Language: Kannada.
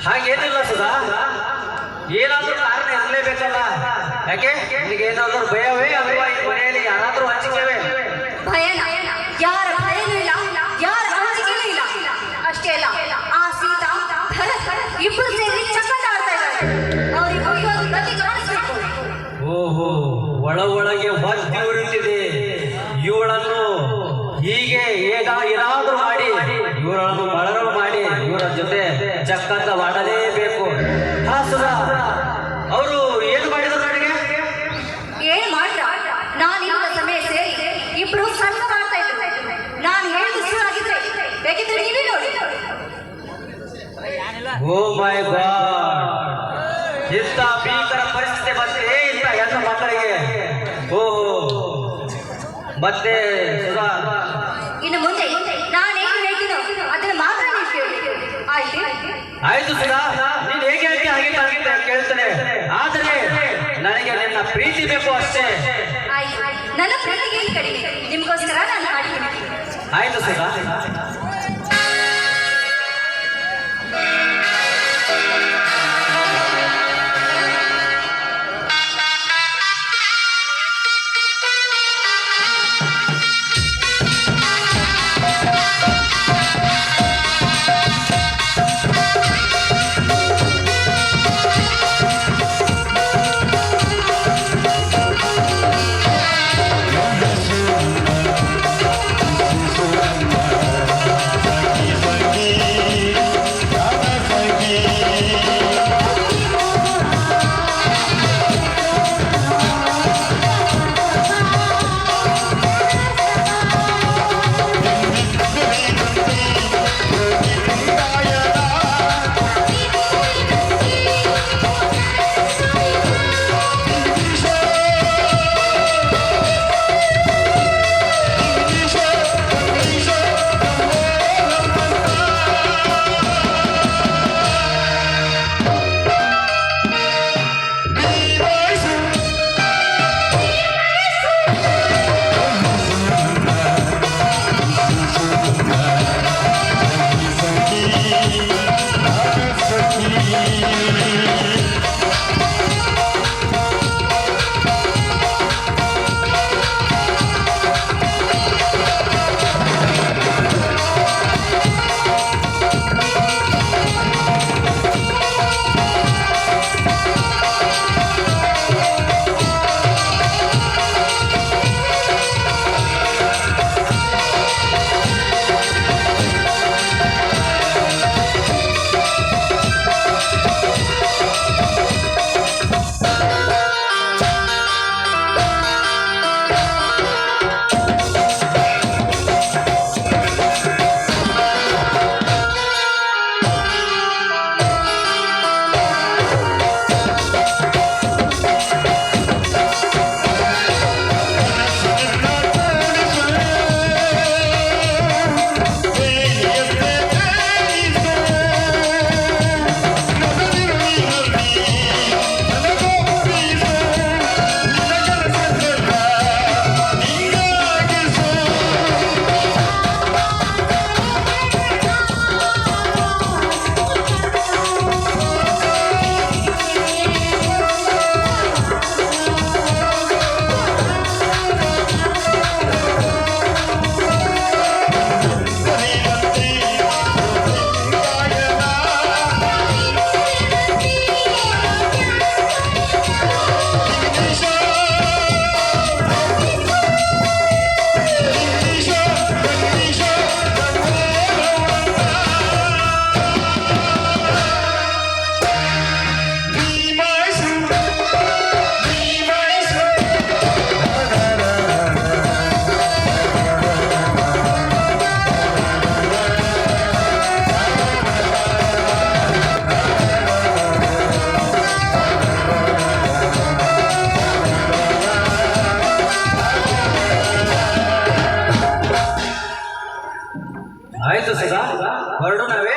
ಹಾಗೇನಿಲ್ಲ ಸುಧಾ, ಏನಾದ್ರೂ ಕಾರಣ ಇರಲೇಬೇಕಲ್ಲ. ಯಾಕೆ ನಿನಗೆ ಏನಾದ್ರೂ ಭಯವೇ ಅಥವಾ ಈ ಮನೆಯಲ್ಲಿ ಯಾರಾದ್ರೂ ಹಂಚಿಕೆವೇ? ಭಯನ? ಯಾರ ಭಯನೂ ಇಲ್ಲ, ಯಾರ ಅಂಜಿಕೆನೂ ಇಲ್ಲ. ಅಷ್ಟೇ ಅಲ್ಲ, ಆ ಸೀತಾ ಭರತ್ ಇಬ್ಬರು ಸೇರಿ ಚಕ್ರ ಆಡ್ತಾ ಇದ್ದಾರೆ. ಅವರಿಬ್ಬರಿಗೂ ಗತಿ ಕಾಣಿಸ್ಬೇಕು. ಓಹೋ, ಒಳಗೆ ಹೊತ್ತಿ ಉರಿತಿದೆ. ಇವಳನ್ನು ಹೀಗೆ ಏನಾದ್ರೂ ಮಾಡಿ ಇವರನ್ನು ಮಳಲು ಮಾಡಿ ಇವರ ಜೊತೆ ಚಕ್ಕಂತ ಮಾಡಲೇಬೇಕು. ಹಾ ಸುಧಾ, ಅವರು ಏನು ಮಾಡಿದ್ರು ನನಗೆ? ಏನ್ ಮಾಡ್ರ? ನಾನು ಇರುವ ಸಮಯ ಸೇರಿ ಇಬ್ರು ಸಂಘ ಮಾಡ್ತಾ ಇದ್ರು. ನಾನು ಹೇಳಿದ ಶುರು ಆಗಿದ್ರೆ ಬೇಕಿದ್ರೆ ನೀವೇ ನೋಡಿ. ಓ ಮೈ ಗಾಡ್, ಇಂಥ ಭೀಕರ ಪರಿಸ್ಥಿತಿ ಬಂದಿದೆ ಇಂಥ ಹೆಣ್ಣು ಮಕ್ಕಳಿಗೆ. ಓಹೋ, ಮತ್ತೆ ಸುಧಾ, ಇನ್ನು ಮುಂದೆ ನಾನೇನು ಹೇಳ್ತೀನೋ ಅದನ್ನ ಮಾತ್ರ ನೀವು ಕೇಳಿ, ಆಯ್ತು? ಆಯ್ತು ಸುಧಾ, ನೀನ್ ಹೇಗೆ ಹೇಳ್ತೀಯ ಹಾಗೆ ನಾನು ಕೇಳ್ತೇನೆ. ಆದರೆ ನನಗೆ ನಿನ್ನ ಪ್ರೀತಿ ಬೇಕು ಅಷ್ಟೇ. ಆಯ್ತು, ನನ್ನ ಪ್ರೀತಿಗೆ ಏನು ಕಡಿಮೆ, ನಿಮ್ಗೋಸ್ಕರ ನಾನು ಹಾಡ್ತೀನಿ. ಆಯ್ತು ಸುಧಾ. ಆಯ್ತು ಸದಾ ಹೊರಡು ನಾವೇ.